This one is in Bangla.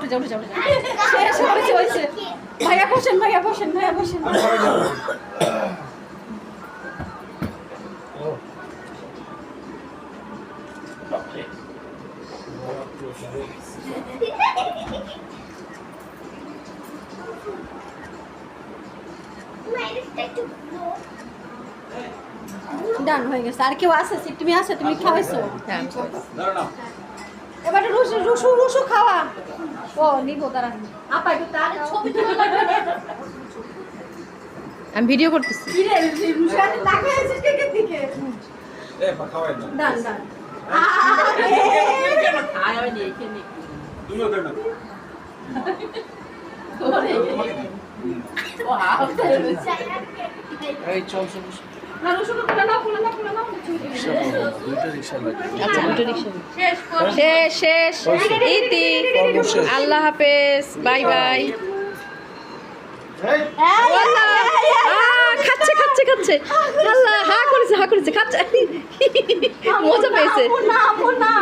উঠে যাও হয়েছে ভাইয়া বসেন ডান হয়ে গেছে। আর কেউ আছে? তুমি আছে, তুমি খাওয়াইছো? এবার রুসু খাওয়া। ও নিবো তারা। আপা একটু তার ছবি তুলে আমি ভিডিও করতেছি। কি রে রুসু আজ তাকিয়ে আছিস কেকের দিকে? খাওয়াই না। ডান তুমিও দেন না। এই চল চল না রুসু খুলে নাও আচ্ছা দুটো রিকশা শেষ ইতি আল্লাহ হাফেজ বাই বাই। খাচ্ছে আল্লাহ হা করেছে খাচ্ছে মজা পেয়েছে। না